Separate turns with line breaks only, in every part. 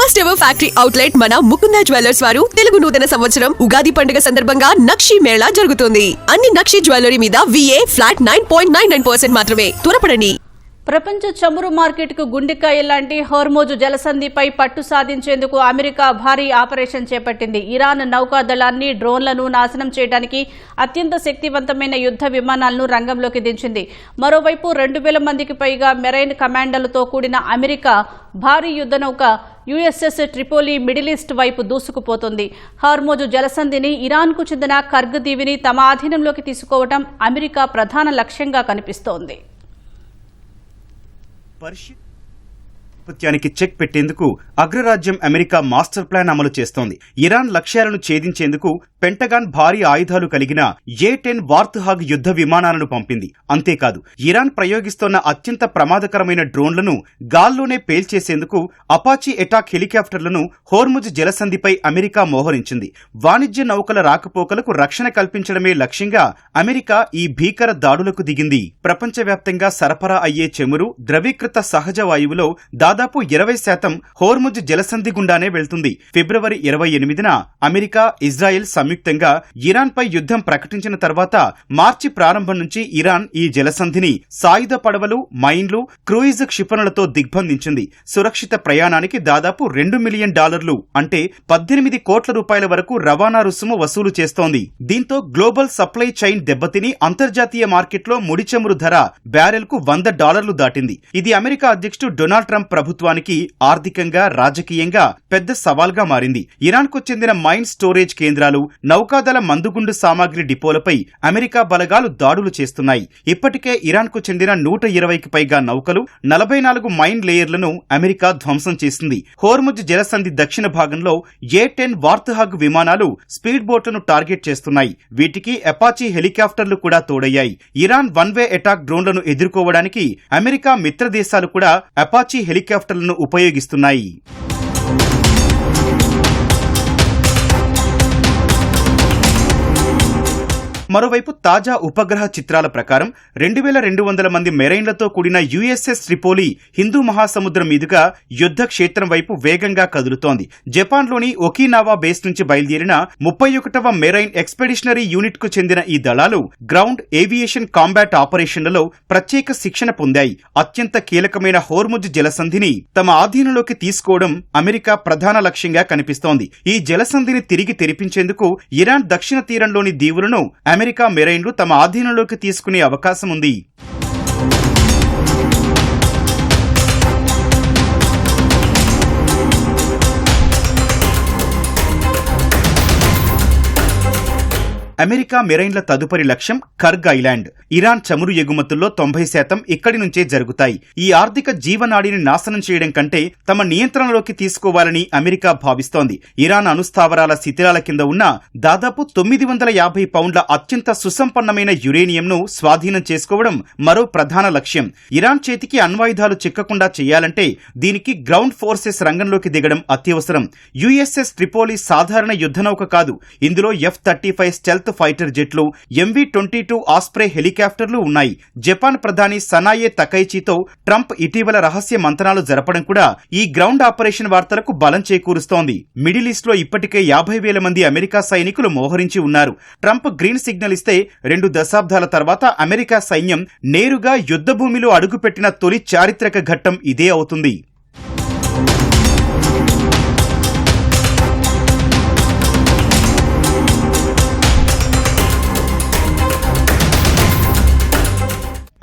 First ever factory outlet మన Mukunda jewellers వారు తెలుగు నూతన సంవత్సరం ఉగాది పండుగ సందర్భంగా నక్షి మేళా జరుగుతుంది. అన్ని నక్షి జ్యువెలరీ మీద VA ఫ్లాట్ 9.99% మాత్రమే. త్వరపడండి.
ప్రపంచ చమురు మార్కెట్కు గుండెకాయ లాంటి హోర్మోజు జలసంధిపై పట్టు సాధించేందుకు అమెరికా భారీ ఆపరేషన్ చేపట్టింది. ఇరాన్ నౌకాదళాన్ని, డ్రోన్లను నాశనం చేయడానికి అత్యంత శక్తివంతమైన యుద్ధ విమానాలను రంగంలోకి దించింది. మరోవైపు 2000 మందికి పైగా మెరైన్ కమాండర్లతో కూడిన అమెరికా భారీ యుద్ధ నౌక USS ట్రిపోలి మిడిల్ ఈస్ట్ వైపు దూసుకుపోతుంది. హార్మోజు జలసంధిని, ఇరాన్కు చెందిన కర్గ్ దీవిని తమ ఆధీనంలోకి తీసుకోవడం అమెరికా ప్రధాన లక్ష్యంగా కనిపిస్తోంది.
ఆధిపత్యానికి చెక్ పెట్టేందుకు అగ్రరాజ్యం అమెరికా మాస్టర్ ప్లాన్ అమలు చేస్తోంది. ఇరాన్ లక్ష్యాలను ఛేదించేందుకు పెంటగాన్ భారీ ఆయుధాలు కలిగిన A-10 వార్త్హాగ్ యుద్ధ విమానాలను పంపింది. అంతేకాదు, ఇరాన్ ప్రయోగిస్తోన్న అత్యంత ప్రమాదకరమైన డ్రోన్లను గాల్లోనే పేల్చేసేందుకు అపాచీ ఎటాక్ హెలికాప్టర్లను హోర్ముజ్ జలసంధిపై అమెరికా మోహరించింది. వాణిజ్య నౌకల రాకపోకలకు రక్షణ కల్పించడమే లక్ష్యంగా అమెరికా ఈ భీకర దాడులకు దిగింది. ప్రపంచవ్యాప్తంగా సరఫరా అయ్యే చమురు, ద్రవీకృత సహజ వాయువులో దాదాపు 20% హోర్ముజ్ జలసంధి గుండానే వెళ్తుంది. ఫిబ్రవరి 28న అమెరికా, ఇజ్రాయెల్ సంయుక్తంగా ఇరాన్ పై యుద్ధం ప్రకటించిన తర్వాత మార్చి ప్రారంభం నుంచి ఇరాన్ ఈ జలసంధిని సాయుధ పడవలు, మైన్లు, క్రూయిజ్ క్షిపణులతో దిగ్బంధించింది. సురక్షిత ప్రయాణానికి దాదాపు $2 మిలియన్ అంటే 18 కోట్ల రూపాయల వరకు రవాణా రుసుము వసూలు చేస్తోంది. దీంతో గ్లోబల్ సప్లై చైన్ దెబ్బతిని అంతర్జాతీయ మార్కెట్లో ముడి చమురు ధర బ్యారెల్కు $100 దాటింది. ఇది అమెరికా అధ్యక్షుడు డొనాల్డ్ ట్రంప్ ప్రభుత్వానికి ఆర్థికంగా, రాజకీయంగా పెద్ద సవాల్గా మారింది. ఇరాన్కు చెందిన మైన్ స్టోరేజ్ కేంద్రాలు, నౌకాదళ మందుగుండు సామాగ్రి డిపోలపై అమెరికా బలగాలు దాడులు చేస్తున్నాయి. ఇప్పటికే ఇరాన్కు చెందిన 120కి పైగా నౌకలు, 44 మైన్ లేయర్లను అమెరికా ధ్వంసం చేసింది. హోర్ముజ్ జలసంధి దక్షిణ భాగంలో A-10 వార్త్హాగ్ విమానాలు స్పీడ్ బోట్లను టార్గెట్ చేస్తున్నాయి. వీటికి అపాచీ హెలికాప్టర్లు కూడా తోడయ్యాయి. ఇరాన్ వన్ వే అటాక్ డ్రోన్లను ఎదుర్కోవడానికి అమెరికా మిత్ర దేశాలు కూడా అపాచీ హెలికాప్టర్లను ఉపయోగిస్తున్నాయి. మరోవైపు తాజా ఉపగ్రహ చిత్రాల ప్రకారం 2200 మంది మెరైన్లతో కూడిన USS ట్రిపోలి హిందూ మహాసముద్రం మీదుగా యుద్ధ క్షేత్రం వైపు వేగంగా కదులుతోంది. జపాన్లోని ఒకినావా బేస్ నుంచి బయలుదేరిన 31వ మెరైన్ ఎక్స్పెడిషనరీ యూనిట్ కు చెందిన ఈ దళాలు గ్రౌండ్ ఏవియేషన్ కాంబాట్ ఆపరేషన్లలో ప్రత్యేక శిక్షణ పొందాయి. అత్యంత కీలకమైన హోర్ముజ్ జలసంధిని తమ ఆధీనంలోకి తీసుకోవడం అమెరికా ప్రధాన లక్ష్యంగా కనిపిస్తోంది. ఈ జలసంధిని తిరిగి తెరిపించేందుకు ఇరాన్ దక్షిణ తీరంలోని దీవులను అమెరికా మెరైన్లు తమ ఆధీనంలోకి తీసుకునే అవకాశం ఉంది. అమెరికా మెరైన్ల తదుపరి లక్ష్యం కర్గ్ ఐలాండ్. ఇరాన్ చమురు ఎగుమతుల్లో 90% ఇక్కడి నుంచే జరుగుతాయి. ఈ ఆర్థిక జీవనాడిని నాశనం చేయడం కంటే తమ నియంత్రణలోకి తీసుకోవాలని అమెరికా భావిస్తోంది. ఇరాన్ అణుస్థావరాల శిథిలాల కింద ఉన్న దాదాపు 950 పౌండ్ల అత్యంత సుసంపన్నమైన యురేనియంను స్వాధీనం చేసుకోవడం మరో ప్రధాన లక్ష్యం. ఇరాన్ చేతికి అణ్వాయుధాలు చిక్కకుండా చేయాలంటే దీనికి గ్రౌండ్ ఫోర్సెస్ రంగంలోకి దిగడం అత్యవసరం. USS ట్రిపోలి సాధారణ యుద్ధనౌక కాదు. ఇందులో F-35 stealth fighter జెట్లు, MV-22 Ospreay హెలికాప్టర్లు ఉన్నాయి. జపాన్ ప్రధాని సనాయే తకైచితో ట్రంప్ ఇటీవల రహస్య మంతనాలు జరపడం కూడా ఈ గ్రౌండ్ ఆపరేషన్ వార్తలకు బలం చేకూరుస్తోంది. మిడిల్ ఈస్ట్ లో ఇప్పటికే 50,000 మంది అమెరికా సైనికులు మోహరించి ఉన్నారు. ట్రంప్ గ్రీన్ సిగ్నల్ ఇస్తే 2 దశాబ్దాల తర్వాత అమెరికా సైన్యం నేరుగా యుద్ధ భూమిలో అడుగుపెట్టిన తొలి చారిత్రక ఘట్టం ఇదే అవుతుంది.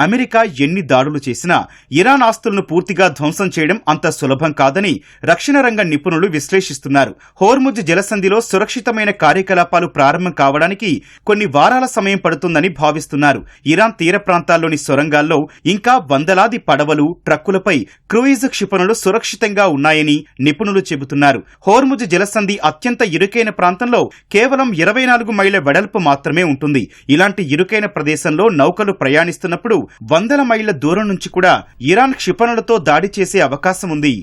అమెరికా ఎన్ని దాడులు చేసినా ఇరాన్ ఆస్తులను పూర్తిగా ధ్వంసం చేయడం అంత సులభం కాదని రక్షణ రంగ నిపుణులు విశ్లేషిస్తున్నారు. హోర్ముజ్ జలసంధిలో సురక్షితమైన కార్యకలాపాలు ప్రారంభం కావడానికి కొన్ని వారాల సమయం పడుతుందని భావిస్తున్నారు. ఇరాన్ తీర ప్రాంతాల్లోని సొరంగాల్లో ఇంకా వందలాది పడవలు, ట్రక్కులపై క్రూయిజ్ క్షిపణులు సురక్షితంగా ఉన్నాయని నిపుణులు చెబుతున్నారు. హోర్ముజ్ జలసంధి అత్యంత ఇరుకైన ప్రాంతంలో కేవలం 24 మైళ్ల వెడల్పు మాత్రమే ఉంటుంది. ఇలాంటి ఇరుకైన ప్రదేశంలో నౌకలు ప్రయాణిస్తున్నప్పుడు 100 మైళ్ల దూరం నుంచి కూడా ఇరాన్ క్షిపణులతో దాడి చేసే అవకాశం ఉంది.